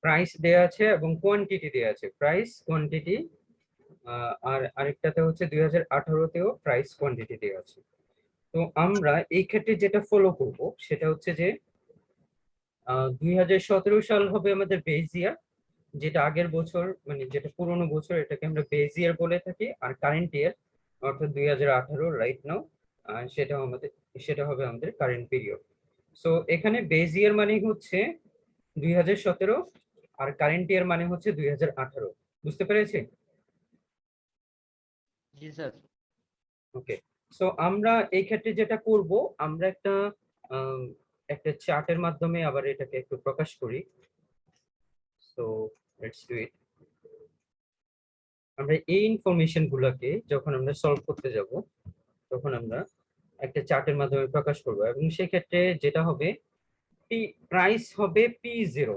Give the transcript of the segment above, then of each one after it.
Price দেয়া আছে এবং কোয়ান্টিটি দেয়া আছে, প্রাইস কোয়ান্টিটি। আর আরেকটাতে হচ্ছে 2018-তেও প্রাইস কোয়ান্টিটি দেয়া আছে। তো আমরা এই ক্ষেত্রে যেটা ফলো করব সেটা হচ্ছে যে 2017 সাল হবে আমাদের বেস ইয়ার, যেটা আগের বছর মানে যেটা পুরোনো বছর এটাকে আমরা বেস ইয়ার বলে থাকি। আর কারেন্ট ইয়ার অর্থাৎ 2018 রাইট নাও সেটা হবে আমাদের কারেন্ট পিরিয়ড। সো এখানে বেস ইয়ার মানে হচ্ছে 2017 আর কারেন্ট ইয়ার মানে হচ্ছে 2018। বুঝতে পেরেছি? জি স্যার। ওকে। সো আমরা এই ক্ষেত্রে যেটা করব, আমরা একটা চার্টের মাধ্যমে আবার এটাকে একটু প্রকাশ করি। So let's do it. আমরা এই ইনফরমেশন গুলোকে যখন আমরা সলভ করতে যাব তখন আমরা একটা চার্টের মাধ্যমে প্রকাশ করব, এবং সেক্ষেত্রে যেটা হবে পি প্রাইস হবে P0।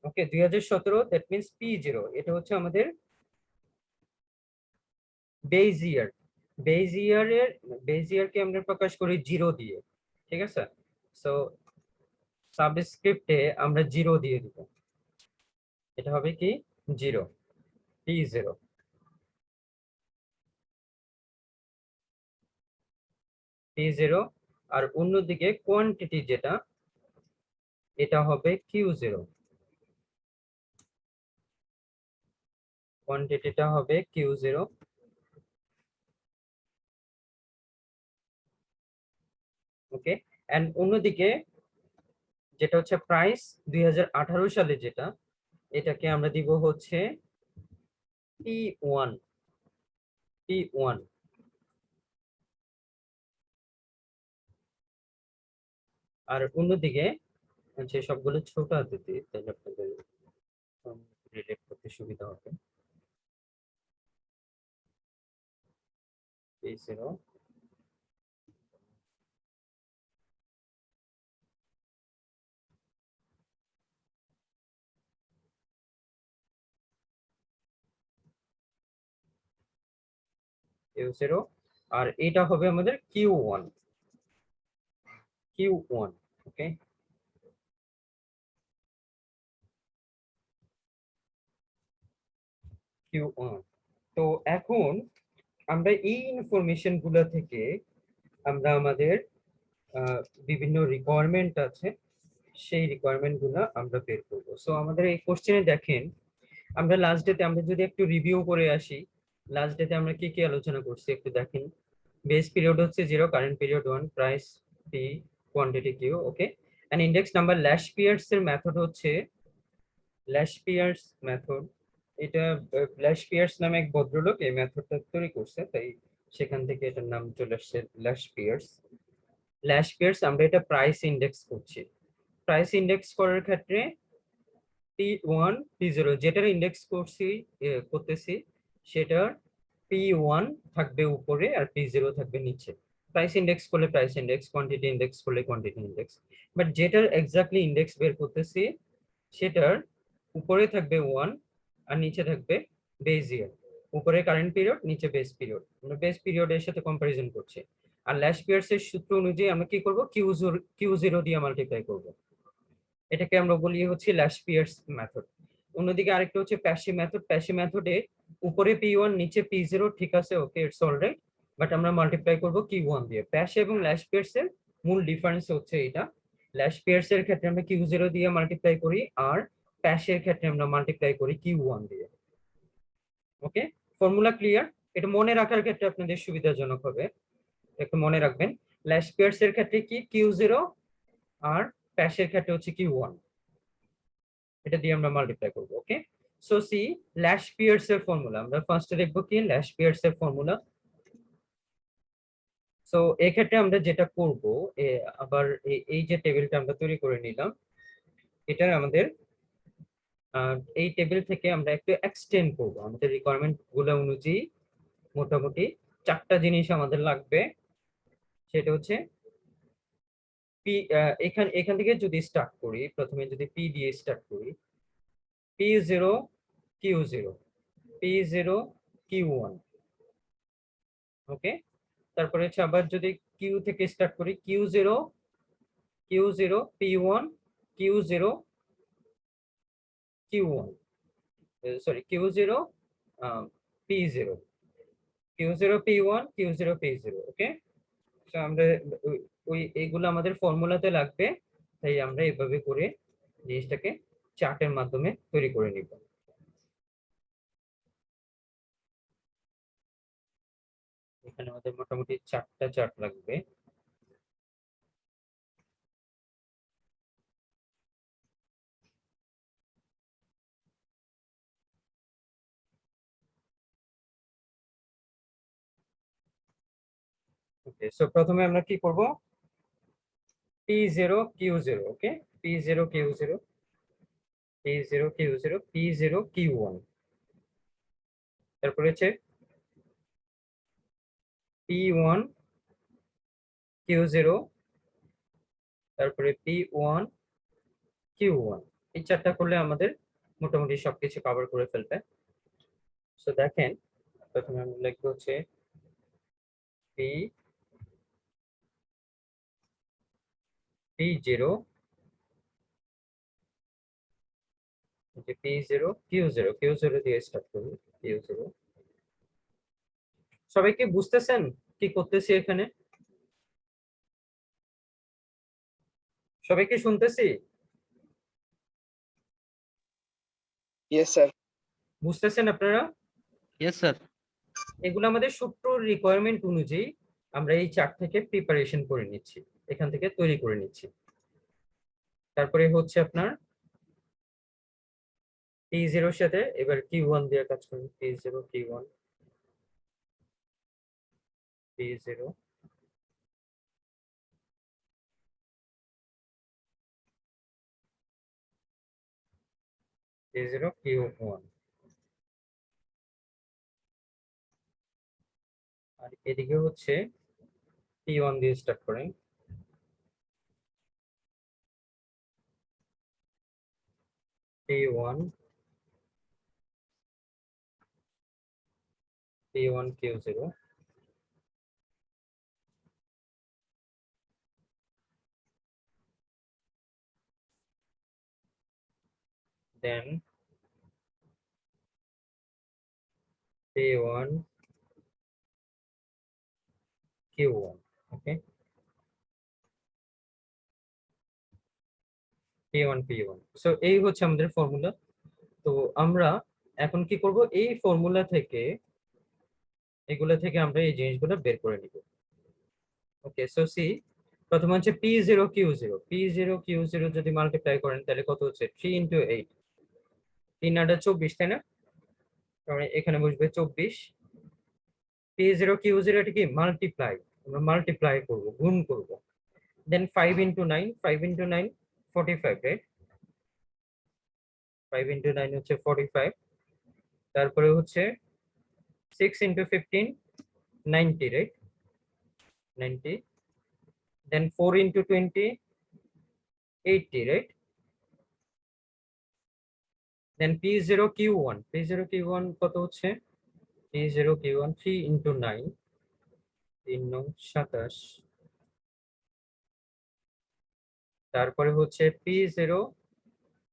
Okay, 2017 that means P0, এটা হচ্ছে আমাদের বেস ইয়ার। বেস ইয়ারকে আমরা প্রকাশ করি 0 দিয়ে, ঠিক আছে? সো সাবস্ক্রিপ্টে আমরা 0 দিয়ে দিব, এটা হবে কি 0, P0। P0 আর অন্যদিকে কোয়ান্টিটি যেটা, এটা হবে Q0, কোয়ান্টিটিটা হবে Q0। ওকে, এন্ড অন্যদিকে যেটা হচ্ছে প্রাইস 2018 সালে যেটা, এটাকে আমরা দিব হচ্ছে P1। আর অন্যদিকে হচ্ছে সবগুলো ছোট হাতে দিই তাহলে আপনাদের রিলেট করতে সুবিধা হবে। P0 Q0 আর এটা হবে আমাদের Q1। ওকে, Q1। তো এখন আমরা এই ইনফরমেশন গুলো থেকে আমরা আমাদের বিভিন্ন রিকোয়ারমেন্ট আছে, সেই রিকোয়ারমেন্ট গুলো আমরা বের করব। সো আমাদের এই কোশ্চেনে দেখেন, আমরা লাস্ট ডেতে আমরা যদি একটু রিভিউ করে আসি, লাস্ট ডেতে আমরা কি কি আলোচনা করছি একটু দেখেন। বেস পিরিয়ড হচ্ছে 0, current period 1, price P, quantity Q। Okay, and index number Laspeyres এর মেথড হচ্ছে ল্যাশ পিয়ার্স মেথড। এটা ল্যাশ পিয়ার্স নামে এক ভদ্রলোক এই মেথডটা তৈরি করছে, তাই সেখান থেকে এটার নাম চলে আসছে ল্যাশ পিয়ার্স। আমরা এটা প্রাইস ইন্ডেক্স করছি। প্রাইস ইন্ডেক্স করার ক্ষেত্রে P1 P0 যেটার ইন্ডেক্স করতেছি সেটার P1 থাকবে উপরে আর P0 থাকবে নিচে। প্রাইস ইন্ডেক্স করলে প্রাইস ইন্ডেক্স, কোয়ান্টিটি ইন্ডেক্স করলে কোয়ান্টিটি ইন্ডেক্স। বাট যেটার এক্স্যাক্টলি ইন্ডেক্স বের করতেছি সেটার উপরে থাকবে 1 আর নিচে থাকবে বেস ইয়ার। উপরে কারেন্ট পিরিয়ড, নিচে বেস পিরিয়ড, আমরা বেস পিরিয়ডের সাথে কম্পারিজন করছি। আর ল্যাশ পিয়ার্স এর সূত্র অনুযায়ী আমরা কি করব, Q0 দিয়ে মাল্টিপ্লাই করব। এটাকে আমরা বলি হচ্ছে ল্যাশ পিয়ার্স মেথড। অন্যদিকে আরেকটা হচ্ছে প্যাসি মেথডে উপরে P1 নিচে P0, ঠিক আছে, ওকে, ইটস অলরাইট। বাট আমরা মাল্টিপ্লাই করব Q1 দিয়ে। প্যাসি এবং ল্যাশ পিয়ার্স এর মূল ডিফারেন্স হচ্ছে এটা, ল্যাশ পিয়ার্স এর ক্ষেত্রে আমরা Q0 দিয়ে মাল্টিপ্লাই করি আর প্যাসের ক্ষেত্রে আমরা মাল্টিপ্লাই করি Q1 দিয়ে। ওকে, ফর্মুলা ক্লিয়ার? এটা মনে রাখার ক্ষেত্রে আপনাদের সুবিধাজনক হবে, একটু মনে রাখবেন। ল্যাশ পিয়ার্স এর ক্ষেত্রে কি Q0 আর প্যাসের ক্ষেত্রে হচ্ছে Q1, এটা দিয়ে আমরা মাল্টিপ্লাই করব। ওকে, সো সি ল্যাশ পিয়ার্স এর ফর্মুলা আমরা ফার্স্টে দেখব কি ল্যাশ পিয়ার্স এর ফর্মুলা। সো এই ক্ষেত্রে আমরা যেটা করব, আবার এই যে টেবিলটা আমরা তৈরি করে নিলাম, এটা আমাদের এই টেবিল থেকে আমরা একটু এক্সটেন্ড করব আমাদের রিকোয়ারমেন্ট গুলো অনুযায়ী। মোটামুটি 4টা জিনিস আমাদের লাগবে, সেটা হচ্ছে পি। এখান থেকে যদি স্টার্ট করি, প্রথমে যদি পি দিয়ে স্টার্ট করি, P0 Q0, P0 Q1। ওকে, তারপরে হচ্ছে আবার যদি কিউ থেকে স্টার্ট করি, Q0 P1 Q0 Q1, sorry, Q0, P0, Q0 P1, Q0 P0, ওকে। তো আমরা ওই এইগুলো আমাদের ফর্মুলাতে লাগবে, তাই আমরা এভাবে করে জিনিসটাকে চার্টের মাধ্যমে তৈরি করে নিব। এখানে আমাদের মোটামুটি 4টা চার্ট লাগবে। ওকে, সো প্রথমে আমরা কি করব, P0 Q0, ওকে, P0 Q0, P0 Q0, P0 Q1, তারপরে হচ্ছে P1 Q0, তারপরে P1 Q1। এই চারটা করলে আমাদের মোটামুটি সবকিছু কভার করে ফেলবে। সো দেখেন, প্রথমে আমরা লিখবো হচ্ছে P0, P0 Q0, Q0 দিয়ে স্টার্ট করবো, Q0। সবাই কি বুঝতেছেন কি করতেছি এখানে? সবাই কি শুনতেছি? Yes sir. বুঝতেছেন আপনারা? Yes sir. এগুলো আমাদের সূত্র রিকোয়ারমেন্ট অনুযায়ী আমরা এই চার্ট থেকে প্রিপারেশন করে নিচ্ছি, এখান থেকে তৈরি করে নিচ্ছি। তারপরে হচ্ছে আপনার P0 এর সাথে এবার Q1 দিয়ে কাজ করুন, P0 Q1, P0 P0 Q1। আর এদিকে হচ্ছে P1 দিয়ে স্টার্ট করেন, P1 P1 Q0, then P1 Q1, ওকে, P1 P1। সো এই হচ্ছে আমাদের ফর্মুলা। তো আমরা এখন কি করব, এই ফর্মুলা থেকে এগুলা থেকে আমরা এই জিনিসগুলো বের করে নিব। ওকে, সো সি, প্রথমে হচ্ছে P0 Q0, P0 Q0 যদি মাল্টিপ্লাই করেন তাহলে কত হচ্ছে, 3 × 8, 3 8 24, তাই না? তাহলে এখানে বসবে 24। P0 Q0 এটা কি মাল্টিপ্লাই, আমরা মাল্টিপ্লাই করব, গুণ করব। দেন 5 × 9, 5 × 9 45, রাইট? 5 × 9 হচ্ছে 45। তারপরে হচ্ছে 6 × 15 90, রাইট? 90। দেন 4 × 20 80, right? Then P0 Q1, P0 Q1 কত হচ্ছে, P0 Q1 3 × 9, 3 9 27। তারপরে হচ্ছে P0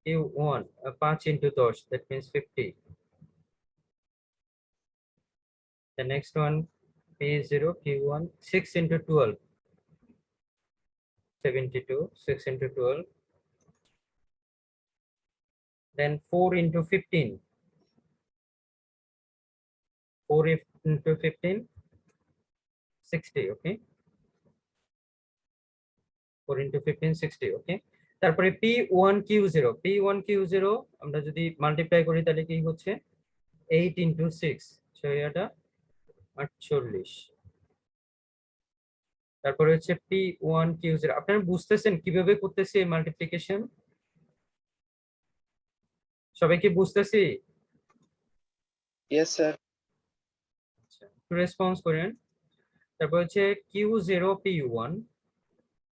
Q1 5 × 10, that means 50। The next one P0 Q1 6 × 12, 72, 6 × 12। Then 4 × 15, 4 × 15 60, okay, 4 × 15 60, okay। তারপরে P1 Q0, P1 Q0 আমরা যদি মাল্টিপ্লাই করি তাহলে কি হচ্ছে 8 × 6, 6 48। তারপরে হচ্ছে P1 Q0, আপনারা বুঝতেছেন কিভাবে করতেছি এই মাল্টিপ্লিকেশন? সবাই কি বুঝতেছি? Yes sir. আচ্ছা, একটু রেসপন্স করেন। তারপর হচ্ছে Q0 P1,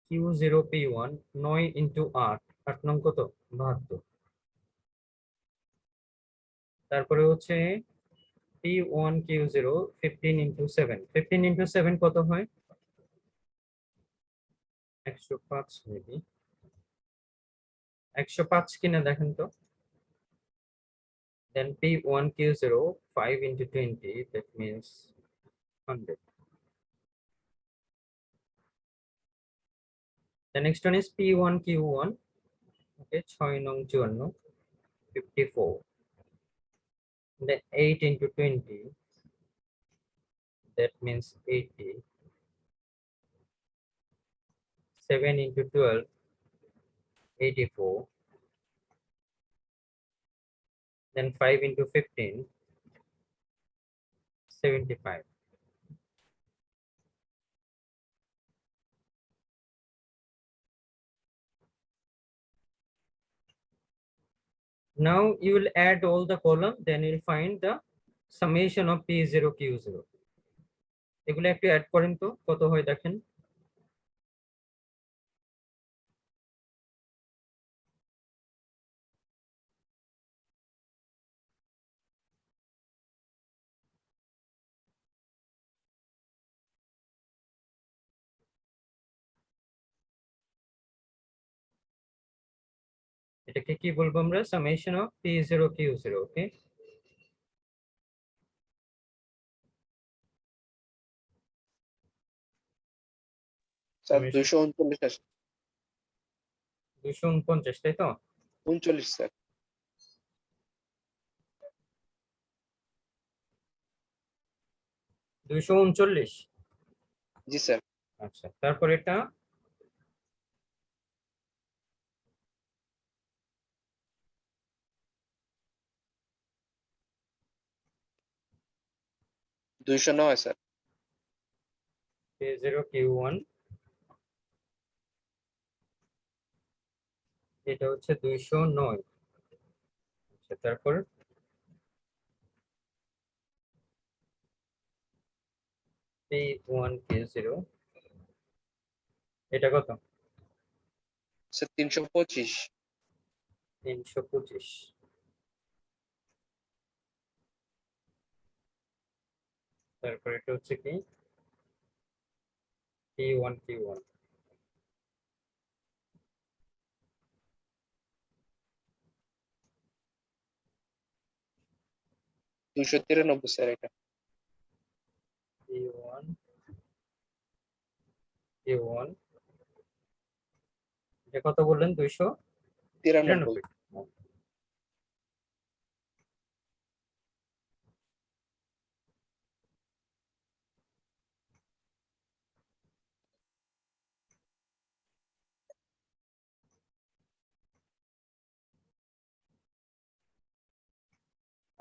Q0 P1 9 × 8, 8 নং কত, 72। তারপরে হচ্ছে P1 Q0 15 × 7, 15 × 7 কত হয়, 105 মেবি, 105 কিনা দেখেন তো। Then P1 Q0 5 into 20, that means 100. The next one is P1 Q1. Okay, 6 nong 54, 54. Then 8 into 20, that means 80. 7 into 12, 84. Then 5 into 15, 75. Now you will add all the column, then you'll find the summation of P0 Q0. এগুলো একটু add করেন তো কত হয় দেখেন। এটাকে কি বলবো আমরা, summation of P0 Q0। Okay, sir 239 আসে। 249, তাই তো? 39 স্যার। 239। জি স্যার। আচ্ছা, তারপর এটা 209 স্যার। P0 Q1, এটা হচ্ছে 209। আচ্ছা, তারপর P1 Q0, এটা কত? স্যার 325। 325। তারপর এটা হচ্ছে কি P1 Q1, 293 স্যার এটা। P1 Q1, এটা কত বললেন? 293। 93।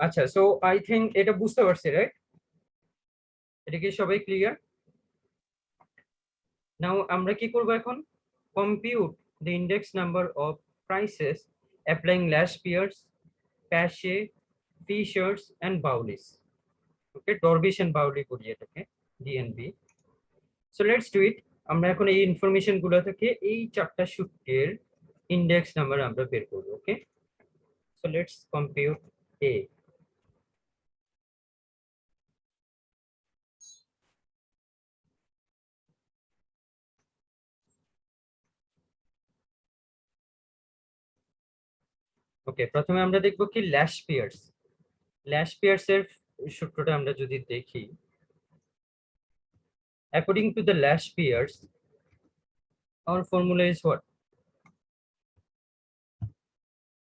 আচ্ছা, সো আই থিংক এটা বুঝতে পারছি, রাইট? এটা কি সবাই ক্লিয়ার? নাও আমরা কি করব এখন? Compute the index number of prices applying Lash Spears, Pache, Fishers and Bowleys. Okay, Dorbish and Bowley করি এটাকে, DNB. So let's do it. আমরা এখন এই ইনফরমেশন গুলো থেকে এই চারটা সূত্রের ইন্ডেক্স নাম্বার আমরা বের করব। ওকে, so let's compute A. ওকে, প্রথমে আমরা দেখব কি ল্যাশ পেয়ার্স। ল্যাশ পেয়ার্স এর সূত্রটা আমরা যদি দেখি, according to the Lash pairs, our formula is what?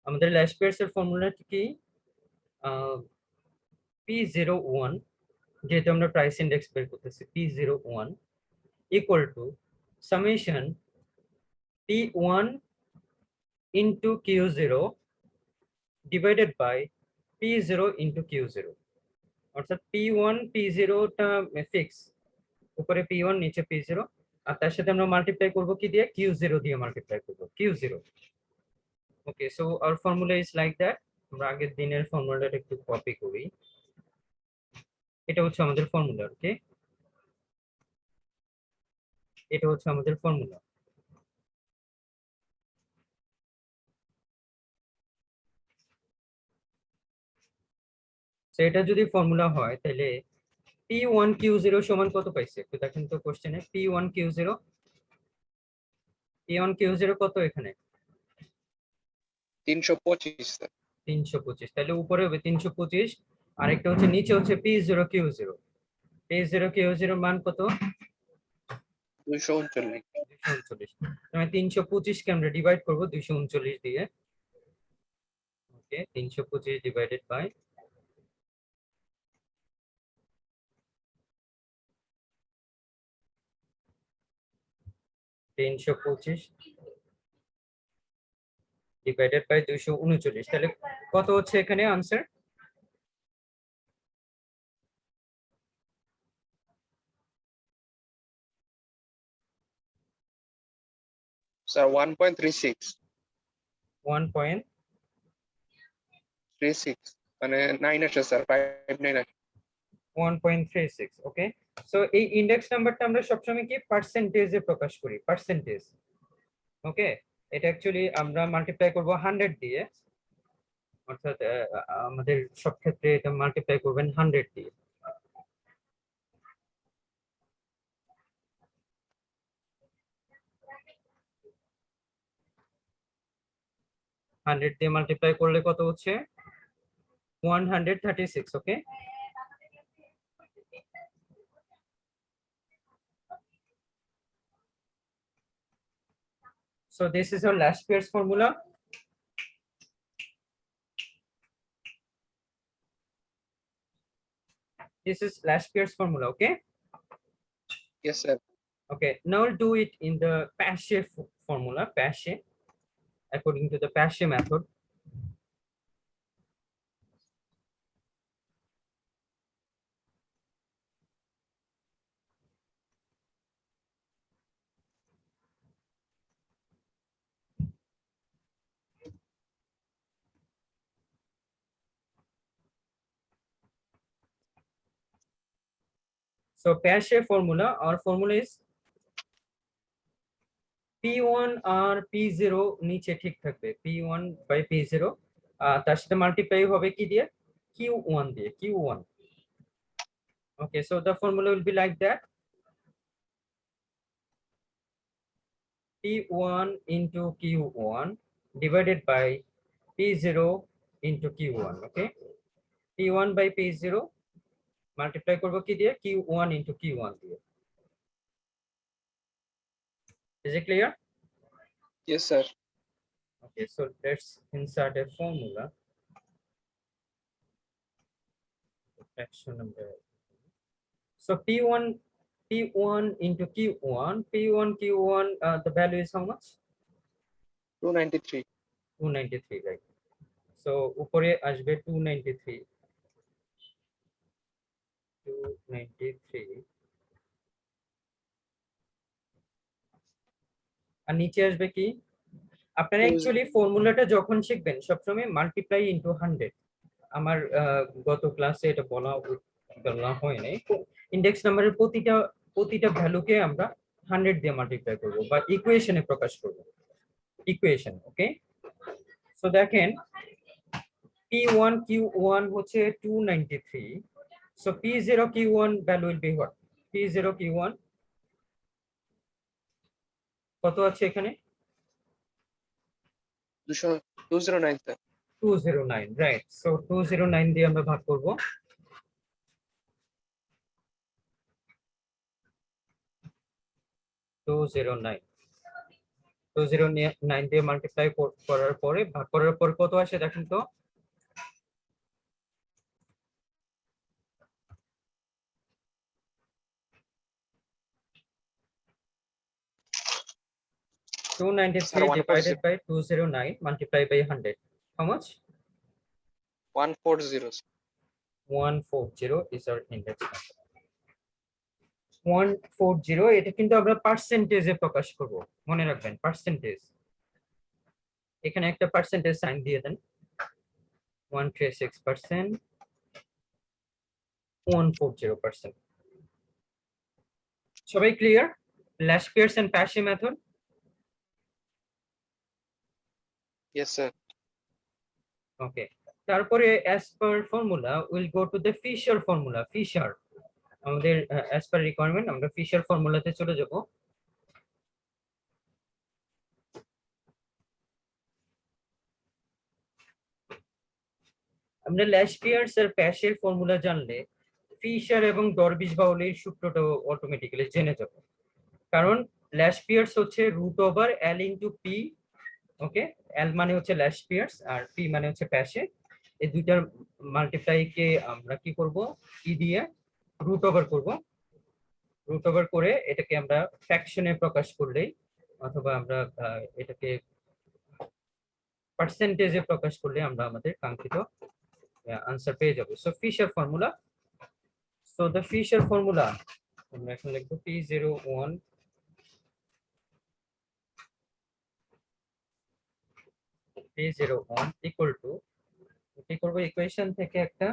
আমাদের Lash pairs এর ফর্মুলা কি? P01, যেহেতু আমরা প্রাইস ইন্ডেক্স বের করতেছি, P01 equal to summation P1 into Q0 divided by P0 into Q0। অর্থাৎ P1 P0 টা ফিক্স, উপরে P1 নিচে P0, আর তার সাথে আমরা মাল্টিপ্লাই করব কি দিয়ে? Q0 দিয়ে মাল্টিপ্লাই করব, Q0। Okay, so our formula is like that. আমরা আগের দিনের ফর্মুলাটা একটু কপি করি। এটা হচ্ছে আমাদের ফর্মুলা। ওকে, এটা হচ্ছে আমাদের ফর্মুলা। তো এটা যদি ফর্মুলা হয় তাহলে P1 Q0 সমান কত পাইছে একটু দেখেন তো কোশ্চেনে। P1 Q0, P1 Q0 কত এখানে? 325 স্যার। 325, তাহলে উপরে হবে 325, আরেকটা হচ্ছে নিচে হচ্ছে P0 Q0। P0 Q0 মান কত? 239। 239। মানে 325 কে আমরা ডিভাইড করব 239 দিয়ে। ওকে, 325 ডিভাইডেড বাই 325 ডিভাইডেড বাই 239, তাহলে কত হচ্ছে এখানে आंसर? স্যার 1.36। 1.36। মানে 9 আসে স্যার, 59 আসে। ওকে, সো এই ইন্ডেক্স নাম্বারটা আমরা সবসময় কি পার্সেন্টেজে প্রকাশ করি, পার্সেন্টেজ। ওকে, এটা অ্যাকচুয়ালি আমরা মাল্টিপ্লাই করব 100 দিয়ে, অর্থাৎ আমাদের সব ক্ষেত্রে এটা মাল্টিপ্লাই করবেন 100 দিয়ে। দিয়ে মাল্টিপ্লাই করলে কত হচ্ছে? 136। ওকে, so this is our last Pierce formula. This is last Pierce formula. Okay. Yes sir. Okay, now we'll do it in the Paasche formula, Paasche, according to the Paasche method. So Paasche formula, our formula is P1 R P0 নিচে ঠিক থাকবে, P1 by P0, তার সাথে multiply হবে কি দিয়ে? Q1 দিয়ে, Q1. Okay, so the formula will be like that. P1 into Q1 divided by P0 into Q1. Okay, P1 by P0 multiply করব কি দিয়ে? Q1 into Q1 দিয়ে। Is it clear? Yes sir. Okay, so let's insert a formula. Fraction number. So P1 into Q1, Q1, the value is how much? 293. 293, right? So উপরে আসবে 293, 293, আর নিচে আসবে কি? আপনারা অ্যাকচুয়ালি ফর্মুলাটা যখন শিখবেন সবসময় মাল্টিপ্লাই ইনটু 100। আমার গত ক্লাসে এটা বলা হয় নাই। ইন্ডেক্স নাম্বারের প্রতিটা ভ্যালুকে আমরা 100 দিয়ে মাল্টিপ্লাই করব বা ইকুয়েশনে প্রকাশ করব, ইকুয়েশন। ওকে, সো দেখেন P1 Q1 হচ্ছে 293, so P0 Q1 value will be what? P0 Q1 কত আছে এখানে? 209 স্যার। 209, রাইট। সো 209 দিয়ে আমরা ভাগ করব। 209 দিয়ে মাল্টিপ্লাই করার পরে ভাগ করার পর কত আসে দেখেন তো? 293 divided by 209 multiplied by 100. How much? 140. 140 is our index number. 140, এটা কিন্তু আমরা পার্সেন্টেজে প্রকাশ করব, মনে রাখবেন পার্সেন্টেজ। এখানে একটা পার্সেন্টেজ সাইন দিয়ে দেন। 136%, 140%। সবাই clear? Lash Pierce and Paasche method. Yes sir. Okay, তারপরে as per formula we'll go to the Fisher formula. Fisher, আমাদের as per requirement আমরা Fisher ফর্মুলাতে চলে যাব। আমরা ল্যাশপিয়ার্স এর প্যাশের ফর্মুলা জানলে ফিশার এবং ডরবিশ বাউলির সূত্রটা অটোমেটিক্যালি জেনে যাব, কারণ ল্যাশপিয়ার্স হচ্ছে root over L into P. Okay, L মানে হচ্ছে ল্যাশপিয়ার্স আর পি মানে হচ্ছে প্যাশে। এই দুইটার মাল্টিপ্লাই কে আমরা কি করব, ই দিয়ে রুট ওভার করব। রুট ওভার করে এটাকে আমরা ফ্র্যাকশনে প্রকাশ করলেই, অথবা আমরা এটাকে পার্সেন্টেজে প্রকাশ করলে আমরা আমাদের কাঙ্ক্ষিত আনসার পেয়ে যাব। So Fisher formula, so the Fisher formula আমরা এখন লিখব P01 ইকুয়াল টু, কি করব, ইকুয়েশন থেকে একটা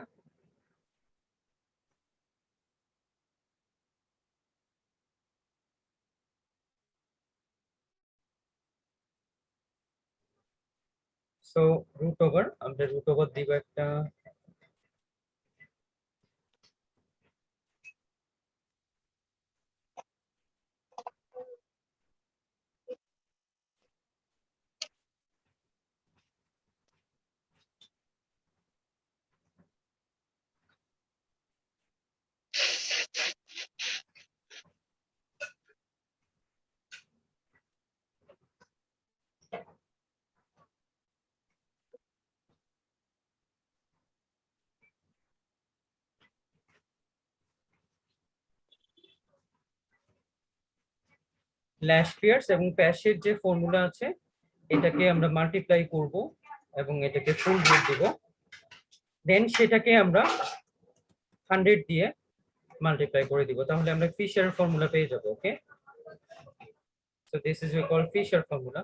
সো রুট ওভার, আমরা রুট ওভার দিব একটা ল্যাশপিয়ার্স এবং প্যাশের যে ফর্মুলা আছে এটাকে আমরা মাল্টিপ্লাই করব এবং এটাকে ফুল রুট দিব, দেন সেটাকে আমরা 100 দিয়ে মাল্টিপ্লাই করে দিব, তাহলে আমরা ফিশার ফর্মুলা পেয়ে যাব। Okay, so this is called Fisher formula.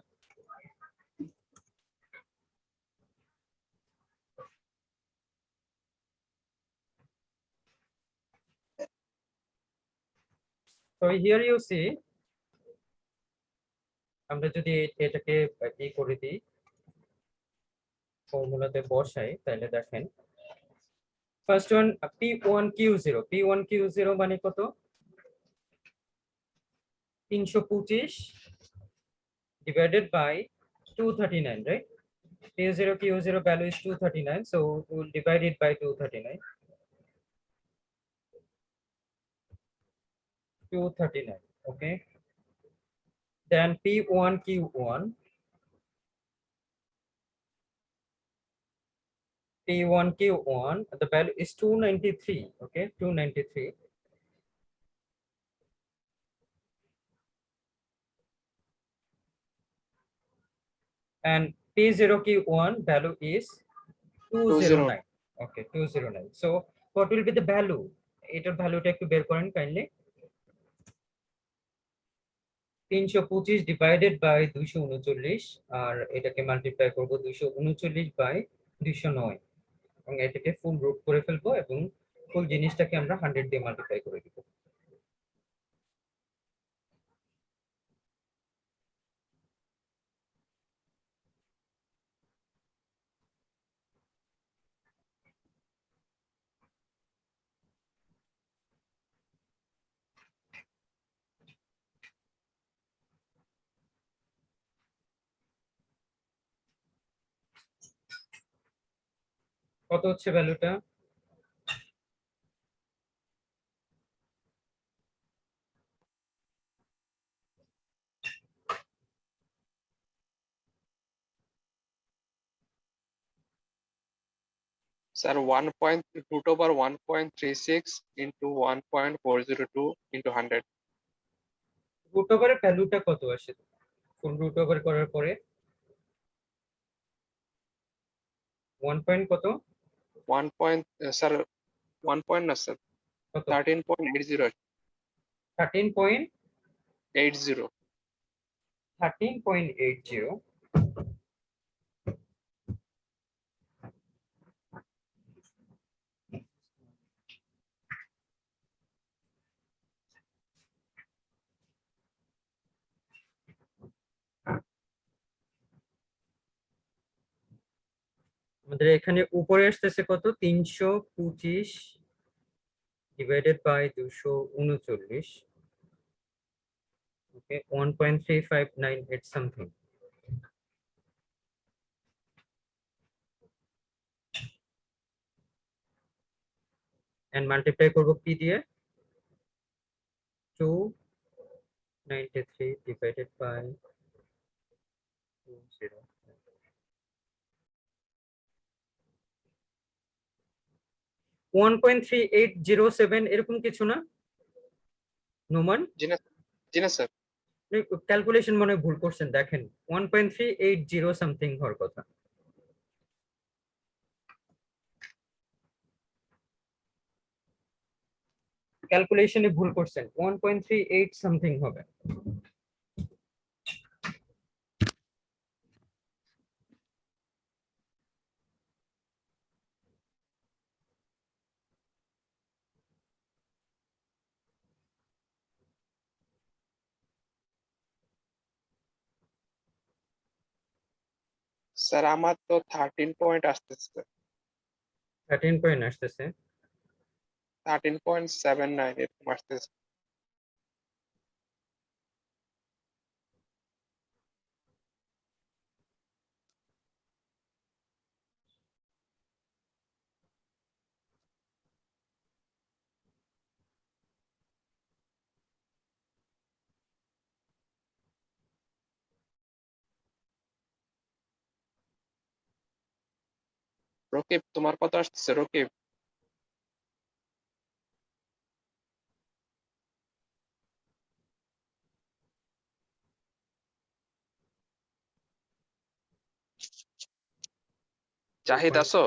So here you see, আমরা যদি এটাকে ই করে দিই, ফর্মুলাতে বসাই, তাহলে দেখেন ফার্স্ট ওয়ান P1Q0, P1Q0 মানে কত, 325 divided by 239, right? P0Q0 value is 239, so we'll divide it by 239. 239, okay. Then P1Q1, P1Q1, the value is 293, okay, 293. And P0Q1 value is 209, okay, 209. So what will be the value? এটার ভ্যালুটা একটু বের করেন kindly. 325 divided by 239, আর এটাকে multiply করব 239 by 209, এবং এটাকে ফুল root করে ফেলবো এবং ফুল জিনিসটাকে আমরা 100 দিয়ে মাল্টিপ্লাই করে দিব। কত হচ্ছে ভ্যালুটা? Sir, 1 point root over 1.36 into 1.402 into 100. Root ওভারের ভ্যালুটা কত আসে ফুল রুট ওভার করার পরে? 1 পয়েন্ট কত? 1 point, sir, 1 point, no, sir. কত? 13.80. 13.80, 80. 13.80। আমাদের এখানে উপরে আসতেছে কত, 325 divided by 239, okay, 1.3598 something. and multiply করব p দিয়ে 293 divided by 20 1.3807 এরকম কিছু না নোমান? জি না, জি না স্যার। ক্যালকুলেশন মনে হয় ভুল করছেন, দেখেন 1.380 সামথিং হওয়ার কথা। ক্যালকুলেশনে ভুল করছেন, 1.38 সামথিং হবে। স্যার আমার তো 13 পয়েন্ট আসতেছে, 13 পয়েন্ট আসতেছে। 13.79 এরকম আসতেছে। রকিব তোমার কত আসতেছে রকিব? জাহিদ আছো?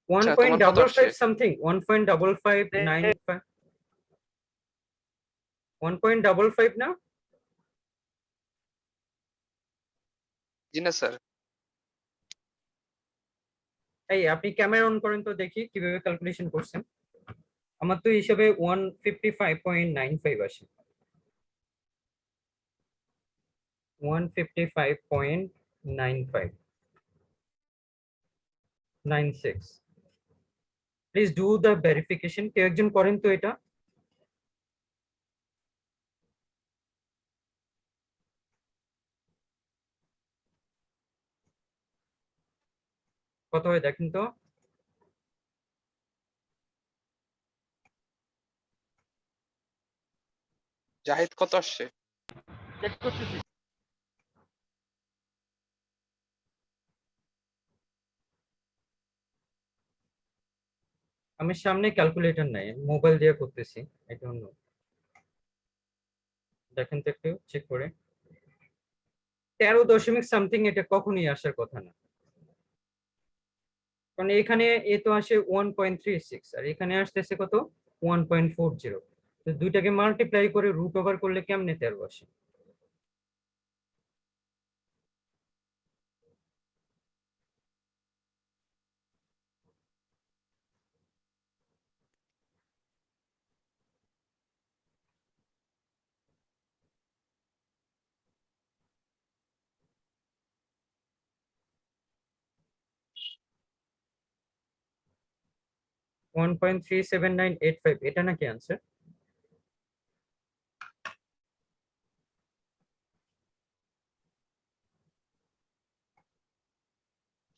1.55 সামথিং, 1.5595 1.55 না? জি না স্যার। এই আপনি ক্যামেরা অন করেন তো দেখি কিভাবে ক্যালকুলেশন করছেন। আমার তো হিসাবে 155.95 আসে, 155.9596। প্লিজ ডু দ্য ভেরিফিকেশন, কেউ একজন করেন তো এটা। কত হয় দেখেন তো। জাহিদ কত আসছে? চেক করতেছি। আমার সামনে ক্যালকুলেটর নাই, মোবাইল দিয়ে করতেছি, এই জন্য। দেখেন তো একটু চেক করে। 13 দশমিক সামথিং, এটা কখনই আসার কথা না, কারণ এখানে এ তো আসে 1.36 আর এখানে আসতেছে কত 1.40। তো দুইটাকে মাল্টিপ্লাই করে রুট ওভার করলে কেমনে 13 আসে? One point three seven nine eight five, এটা নাকি আনসার?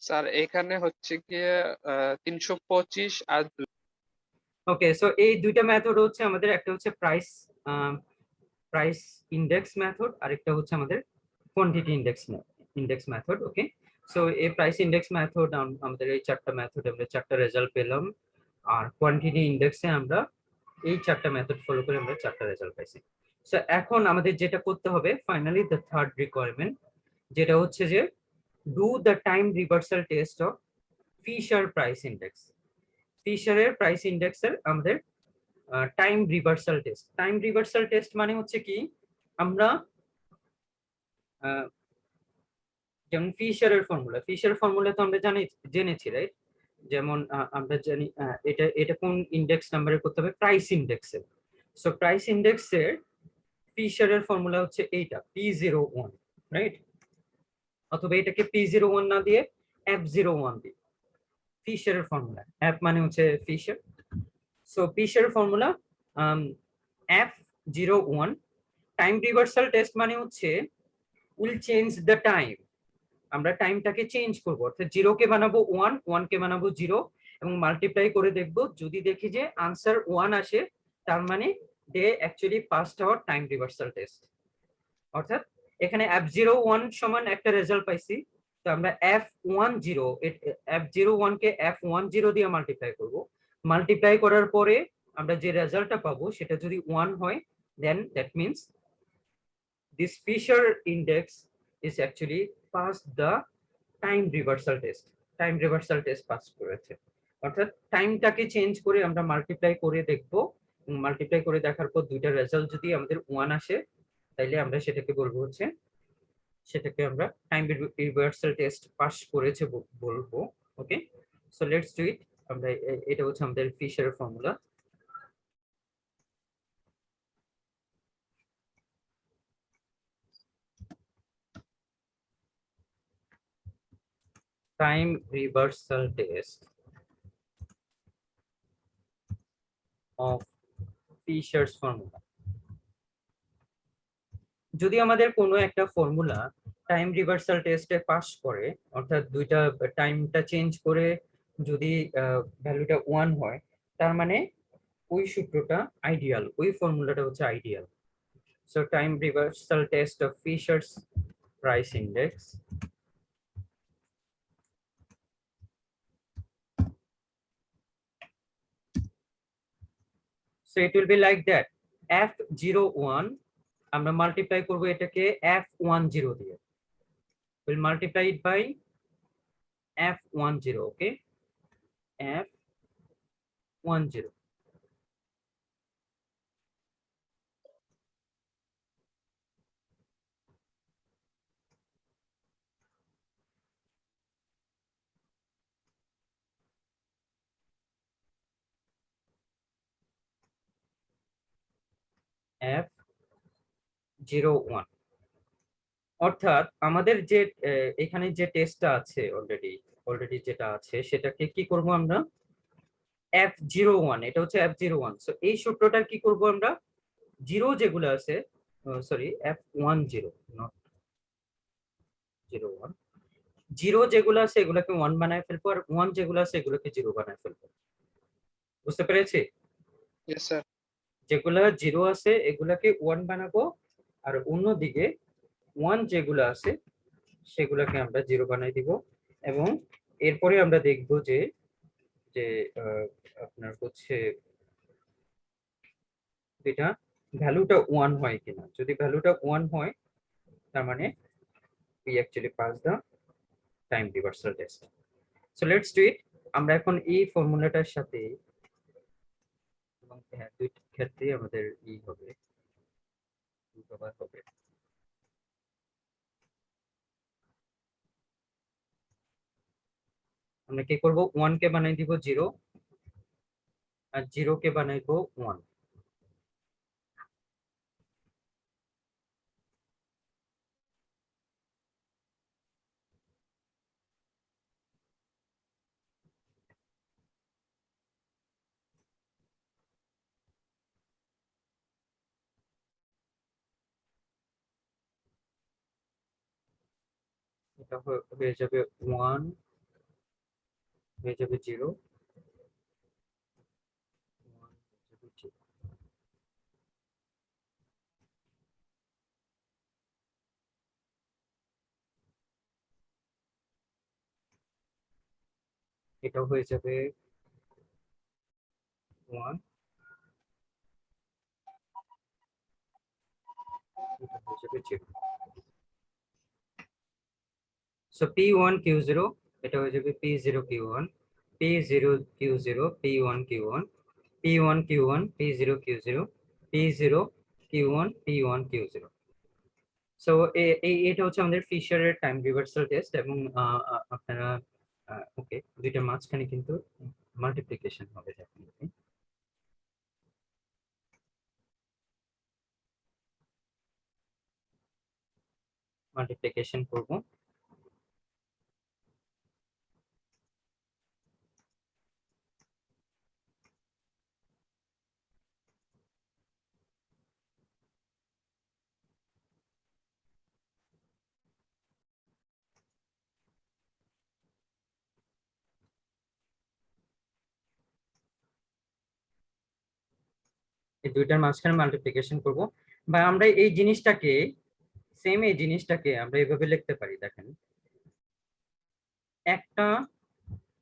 স্যার এখানে হচ্ছে গিয়ে 325 আর ওকে, সো এই দুইটা মেথড হচ্ছে আমাদের, একটা হচ্ছে প্রাইস প্রাইস ইন্ডেক্স মেথড, আর একটা হচ্ছে আমাদের কোয়ান্টিটি ইন্ডেক্স মেথড। ওকে, সো এই প্রাইস ইন্ডেক্স মেথড আমাদের এই চারটা মেথড আমরা চারটা রেজাল্ট পেলাম, আর কোয়ান্টিটি ইন্ডেক্সে আমরা এই চারটা মেথড ফলো করে আমরা চারটা রেজাল্ট পাইছি। সো এখন আমাদের যেটা করতে হবে ফাইনালি দ্য থার্ড রিকোয়ারমেন্ট, যেটা হচ্ছে যে do the time reversal test of Fisher price index. ফিশারের প্রাইস ইন্ডেক্সের আমাদের time reversal test. Time reversal test মানে হচ্ছে কি, আমরা যেমন ফিশারের ফর্মুলা তো আমরা জেনেছি, রাইট? যেমন আমরা জানি এটা এটা কোন ইন্ডেক্স নাম্বারে করতে হবে, প্রাইস ইন্ডেক্সের। সো প্রাইস ইন্ডেক্সের ফিশারের ফর্মুলা হচ্ছে এইটা P01, রাইট? অথবা এটাকে P01 না দিয়ে F01 দিই। ফিশারের ফর্মুলা, F মানে হচ্ছে ফিশার। সো ফিশারের formula F01। Time reversal test মানে হচ্ছে উইল চেঞ্জ দ্য টাইম আমরা টাইমটাকে চেঞ্জ করবো, অর্থাৎ 0 কে বানাবো 1, 1 কে বানাবো 0 এবং মাল্টিপ্লাই করে দেখবো। যদি দেখি যে আনসার 1 আসে, তার মানে they actually passed our time reversal test. অর্থাৎ এখানে f01 সমান একটা রেজাল্ট পাইছি, তো আমরা f10 f01 কে f10 দিয়ে মাল্টিপ্লাই করব। মাল্টিপ্লাই করার পরে আমরা যে রেজাল্টটা পাবো সেটা যদি 1 হয়, then that means this Fisher index is actually passed the time reversal test. Time reversal test pass করেছে। অর্থাৎ টাইমটাকে চেঞ্জ করে আমরা মাল্টিপ্লাই করে দেখবো, মাল্টিপ্লাই করে দেখার পর দুইটা রেজাল্ট যদি আমাদের 1 আসে, তাইলে আমরা সেটাকে বলবো হচ্ছে, সেটাকে আমরা টাইম রিভার্সাল টেস্ট পাস করেছে বলবো। Okay, so let's do it. আমরা এটা হচ্ছে আমাদের ফিশারের formula. Time reversal test of Fisher's formula. যদি আমাদের কোনো একটা ফর্মুলা টাইম রিভার্সাল টেস্টে পাস করে, অর্থাৎ দুইটা টাইমটা চেঞ্জ করে যদি ভ্যালুটা 1 হয়, তার মানে ওই সূত্রটা আইডিয়াল, ওই ফর্মুলাটা হচ্ছে ideal. So time reversal test of Fisher's price index so it will be like that, f01 আমরা মাল্টিপ্লাই করব এটাকে f10 দিয়ে, we'll multiply it by f10, okay, f10 f01। অর্থাৎ আমাদের যে এখানে যে টেস্টটা আছে অলরেডি যেটা আছে, সেটাকে কি করব আমরা, f01, এটা হচ্ছে f01। সো এই সূত্রটার কি করব আমরা, জিরো যেগুলো আছে, সরি f10 নট 01, জিরো যেগুলো আছে এগুলোকে 1 বানায় ফেলবো, আর 1 যেগুলো আছে এগুলোকে 0 বানায় ফেলবো। বুঝতে পেরেছি? Yes, sir. যেগুলা জিরো আছে এগুলাকে 1 বানাবো, আর অন্যদিকে 1 যেগুলো আছে সেগুলোকে আমরা 0 বানাই দিব। এবং এরপরে আমরা দেখব যে যে আপনার হচ্ছে এটা ভ্যালুটা 1 হয় কিনা। যদি ভ্যালুটা 1 হয়, তার মানে we actually pass the time reversal test. So let's do it. আমরা এখন এই ফর্মুলাটার সাথে, এবং হ্যাঁ, দুই ক্ষেত্রে আমাদের হবে, হবে। আমরা কি করব, 1 কে বানাই দিব 0, আর 0 কে বানাইবো 1। এটা হয়ে যাবে 1, হয়ে যাবে 0, 1 হয়ে যাবে 0। এটা হয়ে যাবে 1, এটা হয়ে যাবে 0। সো P1 Q0, এটা হয়ে যাবে P0 Q1, P0 Q0, P1 Q1, P1 Q1, P0 Q0, P0 Q1, P1 Q0। So এটা হচ্ছে আমাদের ফিশারের টাইম রিভার্সাল টেস্ট। এবং আপনারা ওকে, দুইটা মাঝখানে কিন্তু মাল্টিপ্লিকেশন হবে, ডেফিনেটলি মাল্টিপ্লিকেশন করব। এই দুইটার মাঝখানে মাল্টিপ্লিকেশন করব, বা আমরা এই জিনিসটাকে সেম এই জিনিসটাকে আমরা এইভাবে লিখতে পারি। দেখেন, একটা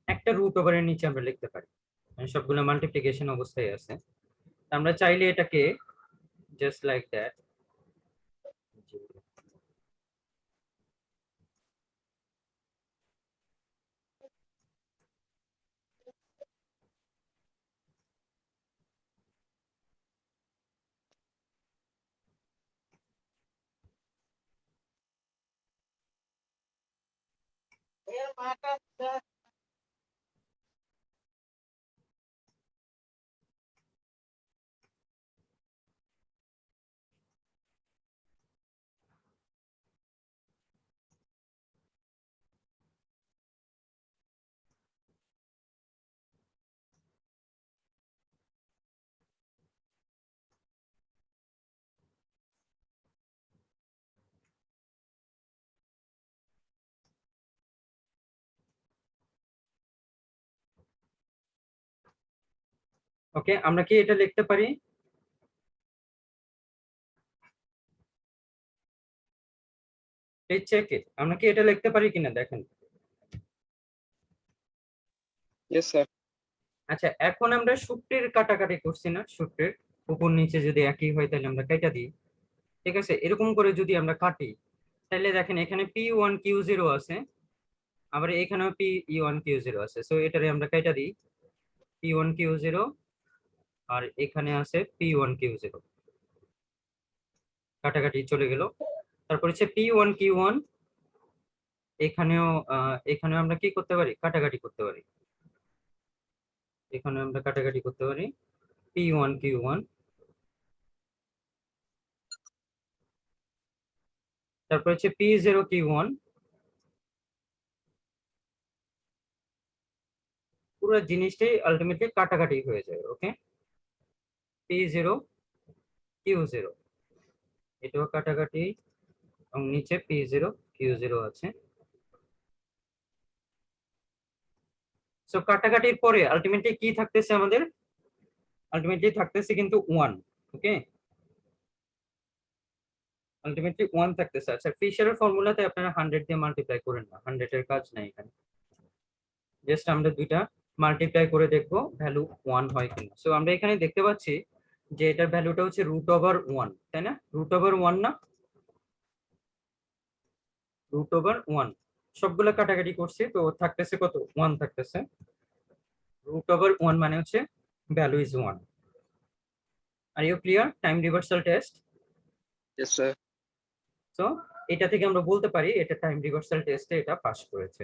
একটা রুট ওভারের নিচে আমরা লিখতে পারি, মানে সবগুলো মাল্টিপ্লিকেশন অবস্থায় আছে। আমরা চাইলে এটাকে জাস্ট লাইক দ্যাট, ওকে। আমরা কি এটা লিখতে পারি? চেক ইট, আমরা কি এটা লিখতে পারি কিনা দেখেন। Yes, sir. আচ্ছা, এখন আমরা সূত্রের কাটাকাটি করছি না, সূত্রের উপর নিচে যদি একই হয় তাহলে আমরা কেটে দিই। ঠিক আছে, এরকম করে যদি আমরা কাটি তাহলে দেখেন এখানে P1Q0 আছে, আবার এখানেও P1Q0 আছে। সো এটারে আমরা কেটে দিই, P1Q0 আর এখানে আছে P1Q0, কাটাকাটি চলে গেল। তারপর হচ্ছে P1Q1, এখানেও এখানেও আমরা কি করতে পারি, কাটাকাটি করতে পারি। এখানে আমরা কাটাকাটি করতে পারি P1Q1। তারপর হচ্ছে P0Q1, পুরো জিনিসটাই আলটিমেটলি কাটাকাটি হয়ে যায়। ওকে, P0Q0, এটাও কাটাকাটি, এবং নিচে P0Q0 আছে। সো কাটাকাটির পরে আলটিমেটলি কি থাকতেছে আমাদের, আলটিমেটলি থাকতেছে কিন্তু 1। ওকে, আলটিমেটলি 1 থাকতেছে। আচ্ছা, ফিশারের ফর্মুলাতে আপনারা 100 দিয়ে মাল্টিপ্লাই করেন না, 100 এর কাজ নাই এখানে। জাস্ট আমরা দুইটা মাল্টিপ্লাই করে দেখবো ভ্যালু 1 হয় কিনা। সো আমরা এখানে দেখতে পাচ্ছি যে এটার ভ্যালুটা হচ্ছে √1, তাই না? √1 না, √1। সবগুলো কাটাকাটি করছি তো থাকতেছে কত, 1 থাকতেছে। √1 মানে হচ্ছে value is 1। Are you clear? Time reversal test. Yes, sir. তো এটা থেকে আমরা বলতে পারি এটা টাইম রিভার্সাল টেস্টে এটা পাস করেছে।